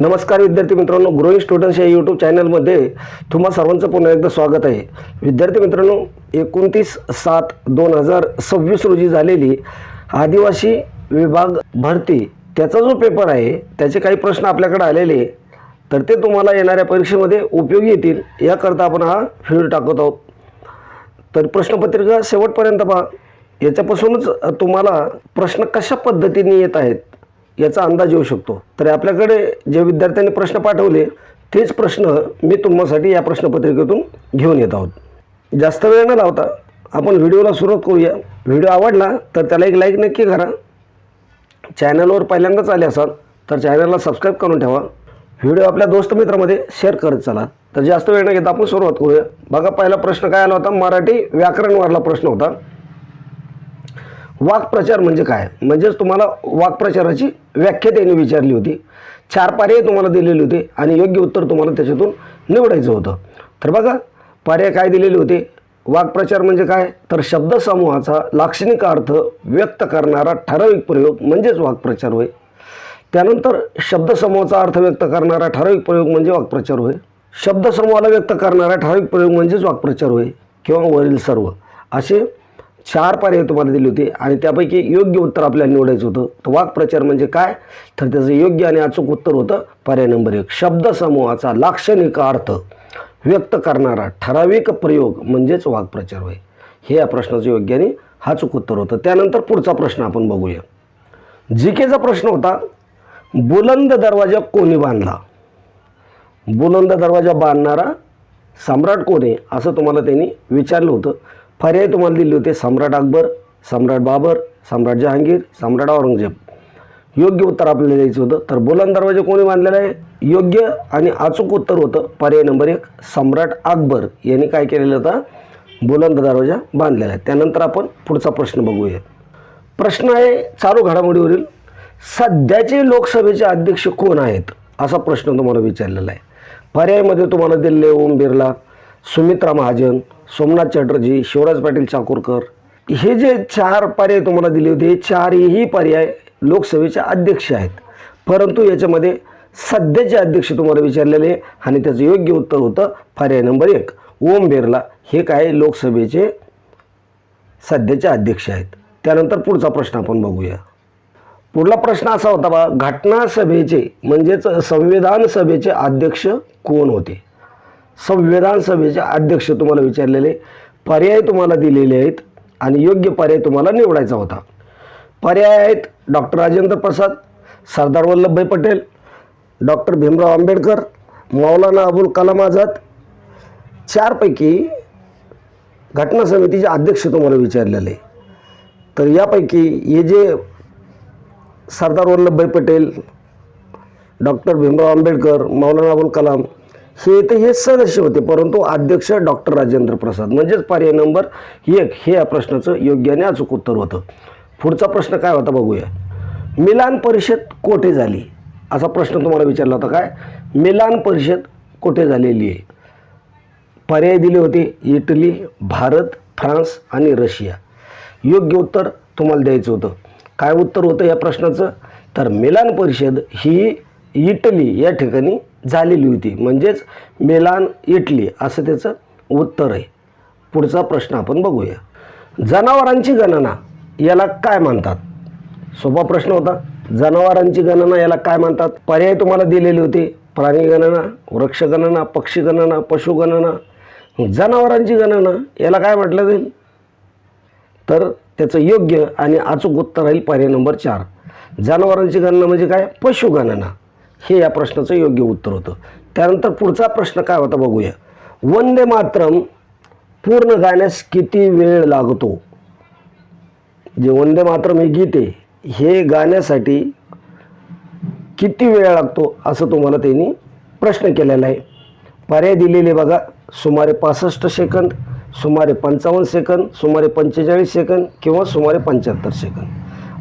नमस्कार विद्यार्थी मित्रांनो, ग्रोइंग स्टुडंट्स या यूट्यूब चॅनलमध्ये तुम्हा सर्वांचं पुन्हा एकदा स्वागत आहे. विद्यार्थी मित्रांनो, 29/7/2026 रोजी झालेली आदिवासी विभाग भरती त्याचा जो पेपर आहे त्याचे काही प्रश्न आपल्याकडे आलेले, तर ते तुम्हाला येणाऱ्या परीक्षेमध्ये उपयोगी येतील याकरता आपण हा व्हिडिओ टाकत आहोत. तर प्रश्नपत्रिका शेवटपर्यंत पहा. याच्यापासूनच तुम्हाला प्रश्न कशा पद्धतीने येत आहेत याचा अंदाज येऊ शकतो. तर आपल्याकडे जे विद्यार्थ्यांनी प्रश्न पाठवले तेच प्रश्न मी तुम्हासाठी या प्रश्नपत्रिकेतून घेऊन येत आहोत. जास्त वेळ न लावता आपण व्हिडिओला सुरुवात करूया. व्हिडिओ आवडला तर त्याला एक लाईक नक्की करा. चॅनलवर पहिल्यांदाच आले असाल तर चॅनलला सबस्क्राईब करून ठेवा. व्हिडिओ आपल्या दोस्त मित्रांमध्ये शेअर करत चला. तर जास्त वेळ न घेता आपण सुरुवात करूया. बघा, पहिला प्रश्न काय आला होता, मराठी व्याकरणवरला प्रश्न होता. वाक्प्रचार म्हणजे काय, म्हणजेच तुम्हाला वाक्प्रचाराची व्याख्या त्यांनी विचारली होती. 4 पर्याय तुम्हाला दिलेले होते आणि योग्य उत्तर तुम्हाला त्याच्यातून निवडायचं होतं. तर बघा, पर्याय काय दिलेले होते. वाक्प्रचार म्हणजे काय, तर शब्दसमूहाचा लाक्षणिक अर्थ व्यक्त करणारा ठराविक प्रयोग म्हणजेच वाक्प्रचार होय. त्यानंतर शब्दसमूहाचा अर्थ व्यक्त करणारा ठराविक प्रयोग म्हणजे वाक्प्रचार होय. शब्दसमूहाला व्यक्त करणारा ठराविक प्रयोग म्हणजेच वाक्प्रचार होय, किंवा वरील सर्व. असे 4 पर्याय तुम्हाला दिले होते आणि त्यापैकी योग्य उत्तर आपल्याला निवडायचं होतं. तर वाक्प्रचार म्हणजे काय, तर त्याचं योग्य आणि अचूक उत्तर होतं पर्याय नंबर 1, शब्दसमूहाचा लाक्षणिक अर्थ व्यक्त करणारा ठराविक प्रयोग म्हणजेच वाक्प्रचार होय. हे या प्रश्नाचं योग्य आणि अचूक उत्तर होतं. त्यानंतर पुढचा प्रश्न आपण बघूया. जीकेचा प्रश्न होता, बुलंद दरवाजा कोणी बांधला. बुलंद दरवाजा बांधणारा सम्राट कोण आहे असं तुम्हाला त्यांनी विचारलं होतं. पर्याय तुम्हाला दिले होते, सम्राट अकबर, सम्राट बाबर, सम्राट जहांगीर, सम्राट औरंगजेब. योग्य उत्तर आपल्याला द्यायचं होतं. तर बुलंद दरवाजा कोणी बांधलेला आहे, योग्य आणि अचूक उत्तर होतं पर्याय नंबर 1, सम्राट अकबर यांनी काय केलेलं होतं, बुलंद दरवाजा बांधलेला आहे. त्यानंतर आपण पुढचा प्रश्न बघूया. प्रश्न आहे चालू घडामोडीवरील सध्याचे लोकसभेचे अध्यक्ष कोण आहेत असा प्रश्न तुम्हाला विचारलेला आहे. पर्यायामध्ये तुम्हाला दिलेले ओम बिर्ला, सुमित्रा महाजन, सोमनाथ चॅटर्जी, शिवराज पाटील चाकूरकर. हे जे 4 पर्याय तुम्हाला दिले होते, हे 4ही पर्याय लोकसभेचे अध्यक्ष आहेत. परंतु याच्यामध्ये सध्याचे अध्यक्ष तुम्हाला विचारलेले आणि त्याचं योग्य उत्तर होतं पर्याय नंबर 1, ओम बिर्ला हे काय लोकसभेचे सध्याचे अध्यक्ष आहेत. त्यानंतर पुढचा प्रश्न आपण बघूया. पुढला प्रश्न असा होता बा, घटना सभेचे म्हणजेच संविधान सभेचे अध्यक्ष कोण होते. संविधान सभेचे अध्यक्ष तुम्हाला विचारलेले, पर्याय तुम्हाला दिलेले आहेत आणि योग्य पर्याय तुम्हाला निवडायचा होता. पर्याय आहेत डॉक्टर राजेंद्र प्रसाद, सरदार वल्लभभाई पटेल, डॉक्टर भीमराव आंबेडकर, मौलाना अबुल कलाम आझाद. 4 पैकी घटना समितीचे अध्यक्ष तुम्हाला विचारलेले. तर यापैकी हे जे सरदार वल्लभभाई पटेल, डॉक्टर भीमराव आंबेडकर, मौलाना अबुल कलाम हे सदस्य होते, परंतु अध्यक्ष डॉक्टर राजेंद्र प्रसाद म्हणजेच पर्याय नंबर 1 हे या प्रश्नाचं योग्य आणि अचूक उत्तर होतं. पुढचा प्रश्न काय होता बघूया. मिलान परिषद कोठे झाली असा प्रश्न तुम्हाला विचारला होता. काय, मिलान परिषद कोठे झालेली आहे. पर्याय दिले होते इटली, भारत, फ्रान्स आणि रशिया. योग्य उत्तर तुम्हाला द्यायचं होतं. काय उत्तर होतं या प्रश्नाचं, तर मिलान परिषद ही इटली या ठिकाणी झालेली होती, म्हणजेच मिलान इटली असं त्याचं उत्तर आहे. पुढचा प्रश्न आपण बघूया. जनावरांची गणना याला काय म्हणतात. सोपा प्रश्न होता. जनावरांची गणना याला काय म्हणतात. पर्याय तुम्हाला दिलेले होते, प्राणी गणना, वृक्ष गणना, पक्षी गणना, पशु गणना. जनावरांची गणना याला काय म्हटलं जाईल, तर त्याचं योग्य आणि अचूक उत्तर राहील पर्याय नंबर 4, जनावरांची गणना म्हणजे काय, पशुगणना. हे या प्रश्नाचं योग्य उत्तर होतं. त्यानंतर पुढचा प्रश्न काय होता बघूया. वंदे मातरम पूर्ण गाण्यास किती वेळ लागतो. जे वंदे मातरम हे गीत आहे हे गाण्यासाठी किती वेळ लागतो असं तुम्हाला त्यांनी प्रश्न केलेला आहे. पर्याय दिलेले बघा, सुमारे 65 सेकंद, सुमारे 55 सेकंद, सुमारे 45 सेकंद किंवा सुमारे 75 सेकंद.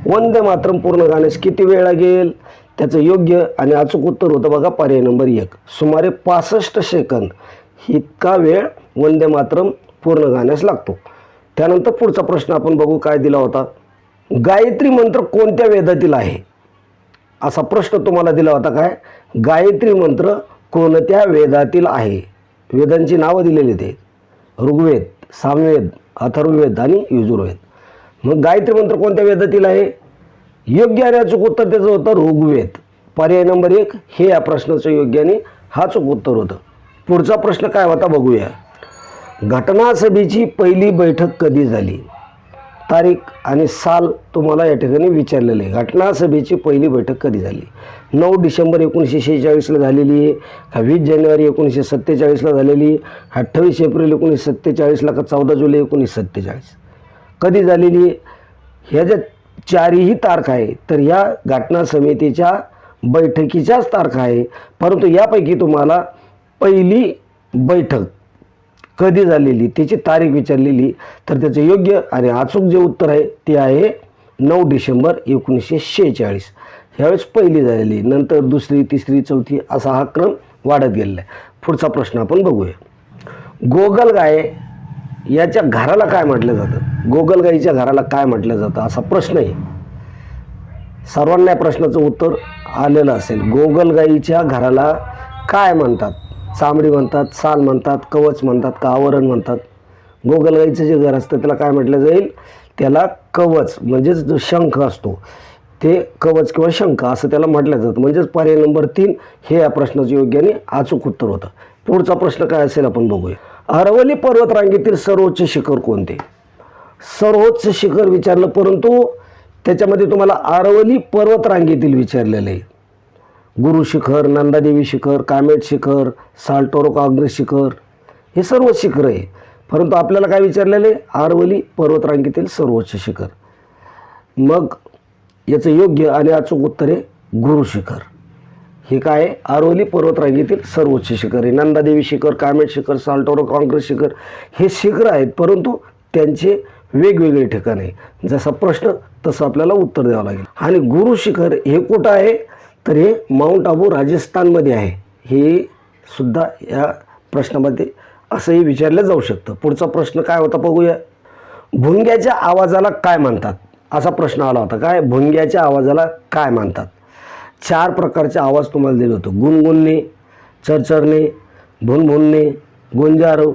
वंदे मातरम पूर्ण गाण्यास किती वेळ लागेल, त्याचं योग्य आणि अचूक उत्तर होतं बघा पर्याय नंबर 1, सुमारे 65 सेकंद इतका वेळ वंदे मातरम पूर्ण गाण्यास लागतो. त्यानंतर पुढचा प्रश्न आपण बघू काय दिला होता. गायत्री मंत्र कोणत्या वेदातील आहे असा प्रश्न तुम्हाला दिला होता. काय, गायत्री मंत्र कोणत्या वेदातील आहे? वेदांची नावं दिलेली ते, ऋग्वेद, सामवेद, अथर्ववेद आणि यजुर्वेद. मग गायत्री मंत्र कोणत्या वेदातील आहे? योग्य आणि अचूक उत्तर त्याचं होतं ऋग्वेद. पर्याय नंबर 1 हे या प्रश्नाचं योग्य आणि हा चूक उत्तर होतं. पुढचा प्रश्न काय होता बघूया. घटना सभेची पहिली बैठक कधी झाली? तारीख आणि साल तुम्हाला या ठिकाणी विचारलेलं आहे. घटना सभेची पहिली बैठक कधी झाली? 9 डिसेंबर 1946ला झालेली आहे का 20 जानेवारी 1947ला झालेली आहे, 28 एप्रिल 1947ला का 14 जुलै 1947? कधी झालेली आहे? ह्या ज्या चारही तारखा आहे तर या घटना समितीच्या बैठकीच्याच तारखा आहे. परंतु यापैकी तुम्हाला पहिली बैठक कधी झालेली त्याची तारीख विचारलेली, तर त्याचं योग्य आणि अचूक जे उत्तर आहे ते आहे 9 डिसेंबर 1946. ह्यावेळेस पहिली झालेली, नंतर दुसरी, तिसरी, चौथी असा हा क्रम वाढत गेलेला आहे. पुढचा प्रश्न आपण बघूया. गोगलगाय याच्या घराला काय म्हटलं जातं? गोगलगाईच्या घराला काय म्हटलं जातं असा प्रश्न आहे. सर्वांना या प्रश्नाचं उत्तर आलेलं असेल. गोगलगाईच्या घराला काय म्हणतात? चामडी म्हणतात, साल म्हणतात, कवच म्हणतात का आवरण म्हणतात? गोगलगाईचं जे घर असतं त्याला काय म्हटलं जाईल? त्याला कवच, म्हणजेच जो शंख असतो ते कवच किंवा शंख असं त्याला म्हटलं जातं. म्हणजेच पर्याय नंबर 3 हे या प्रश्नाचं योग्य आणि अचूक उत्तर होतं. पुढचा प्रश्न काय असेल आपण बघूया. अरवली पर्वतरांगेतील सर्वोच्च शिखर कोणते? सर्वोच्च शिखर विचारलं, परंतु त्याच्यामध्ये तुम्हाला अरवली पर्वतरांगेतील विचारलेलं आहे. गुरु शिखर, नंदादेवी शिखर, कामेट शिखर, साल्टोरो काँग्रेस शिखर हे सर्व शिखर आहे. परंतु आपल्याला काय विचारलेलं आहे? अरवली पर्वतरांगेतील सर्वोच्च शिखर. मग याचं योग्य आणि अचूक उत्तर आहे गुरु शिखर. हे काय आहे? अरवली पर्वतरांगेतील सर्वोच्च शिखर आहे. नंदादेवी शिखर, कामेट शिखर, साल्टोरो काँग्रेस शिखर हे शिखर आहेत, परंतु त्यांचे वेगवेगळे ठिकाण आहे. जसा प्रश्न तसं आपल्याला उत्तर द्यावं लागेल. आणि गुरु शिखर हे कुठं आहे? तर हे माउंट आबू राजस्थानमध्ये आहे. हे सुद्धा या प्रश्नामध्ये असंही विचारलं जाऊ शकतं. पुढचा प्रश्न काय होता बघूया. भुंग्याच्या आवाजाला काय म्हणतात? असा प्रश्न आला होता. काय, भुंग्याच्या आवाजाला काय म्हणतात? 4 प्रकारचे आवाज तुम्हाला दिले होते. गुणगुणणे, चरचरणे, भुनभुनणे, गुंजारव.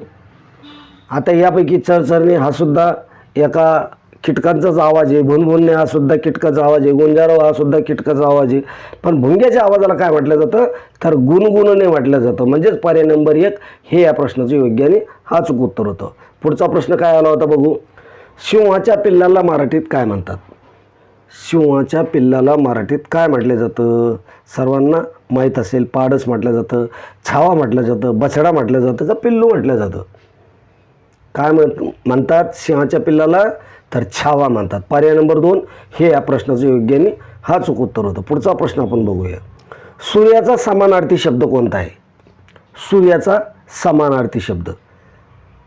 आता यापैकी चरचरणे हा सुद्धा एका कीटकांचाच आवाज आहे, भुनभुनणे हा सुद्धा कीटकाचा आवाज आहे, गुंजारव हा सुद्धा कीटकाचा आवाज आहे. पण भुंग्याच्या आवाजाला काय म्हटलं जातं? तर गुणगुणणे म्हटलं जातं. म्हणजेच पर्याय नंबर 1 हे या प्रश्नाचं योग्य आणि हा चूक उत्तर होतं. पुढचा प्रश्न काय आला होता बघू. सिंहाच्या पिल्लाला मराठीत काय म्हणतात? सिंहाच्या पिल्लाला मराठीत काय म्हटलं जातं? सर्वांना माहीत असेल. पाडस म्हटलं जातं, छावा म्हटलं जातं, बछडा म्हटलं जातं का पिल्लू म्हटलं जातं? काय म्हणतात सिंहाच्या पिल्लाला? तर छावा म्हणतात. पर्याय नंबर 2 हे या प्रश्नाचं योग्य आणि हा चूक उत्तर होतं. पुढचा प्रश्न आपण बघूया. सूर्याचा समानार्थी शब्द कोणता आहे? सूर्याचा समानार्थी शब्द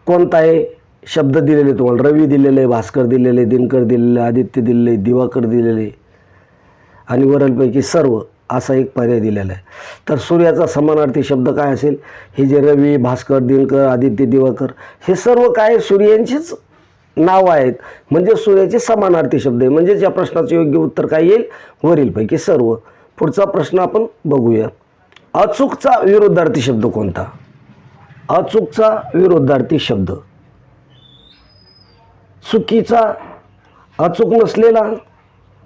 कोणता आहे? शब्द दिलेले तुम्हाला. रवी दिलेले, भास्कर दिलेले, दिनकर दिलेले, आदित्य दिलेले, दिवाकर दिलेले आणि वरलपैकी सर्व असा एक पर्याय दिलेला आहे. तर सूर्याचा समानार्थी शब्द काय असेल? हे जे रवी, भास्कर, दिनकर, आदित्य, दिवाकर हे सर्व काय सूर्यांचीच नावं आहेत. म्हणजे सूर्याचे समानार्थी शब्द आहे. म्हणजेच या प्रश्नाचं योग्य उत्तर काय येईल? वरीलपैकी सर्व. पुढचा प्रश्न आपण बघूया. अचूकचा विरुद्धार्थी शब्द कोणता? अचूकचा विरुद्धार्थी शब्द. चुकीचा, अचूक नसलेला,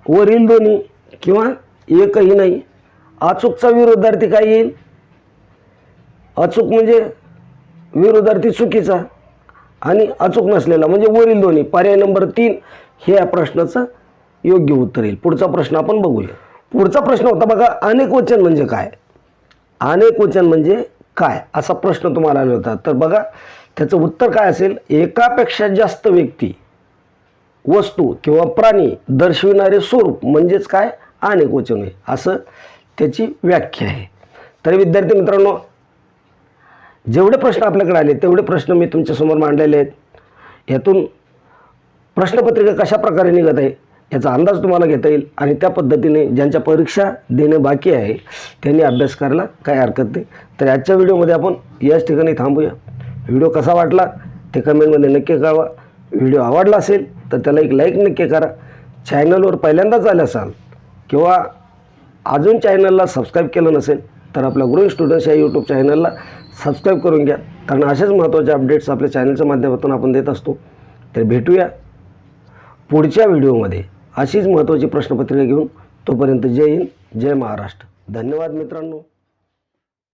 वरील दोन्ही किंवा एकही नाही. अचूकचा विरुद्धार्थी काय येईल? अचूक म्हणजे विरुद्धार्थी चुकीचा आणि अचूक नसलेला म्हणजे वरील दोन्ही. पर्याय नंबर 3 हे या प्रश्नाचं योग्य उत्तर येईल. पुढचा प्रश्न आपण बघूया. पुढचा प्रश्न होता बघा, अनेक वचन म्हणजे काय? अनेक वचन म्हणजे काय असा प्रश्न तुम्हाला आला होता. तर बघा त्याचं उत्तर काय असेल? एकापेक्षा जास्त व्यक्ती, वस्तू किंवा प्राणी दर्शविणारे स्वरूप म्हणजेच काय? अनेक वचन आहे असं त्याची व्याख्या आहे. तर विद्यार्थी मित्रांनो, जेवढे प्रश्न आपल्याकडे आले तेवढे प्रश्न मी तुमच्यासमोर मांडलेले आहेत. यातून प्रश्नपत्रिका कशा प्रकारे निघत आहे याचा अंदाज तुम्हाला घेता येईल आणि त्या पद्धतीने ज्यांच्या परीक्षा देणं बाकी आहे त्यांनी अभ्यास करायला काही हरकत नाही. तर आजच्या व्हिडिओमध्ये आपण याच ठिकाणी थांबूया. व्हिडिओ कसा वाटला ते कमेंटमध्ये नक्की कळवा. व्हिडिओ आवडला असेल तर त्याला एक लाईक नक्की करा. चॅनलवर पहिल्यांदाच आले असाल किंवा अजून चॅनलला सबस्क्राईब केलं नसेल तर आपल्या ग्रोइंग स्टुडंट्स या यूट्यूब चॅनलला सबस्क्राईब करून घ्या, कारण असेच महत्त्वाचे अपडेट्स आपल्या चॅनलच्या माध्यमातून आपण देत असतो. तर भेटूया पुढच्या व्हिडिओमध्ये अशीच महत्त्वाची प्रश्नपत्रिका घेऊन. तोपर्यंत जय हिंद, जय महाराष्ट्र. धन्यवाद मित्रांनो.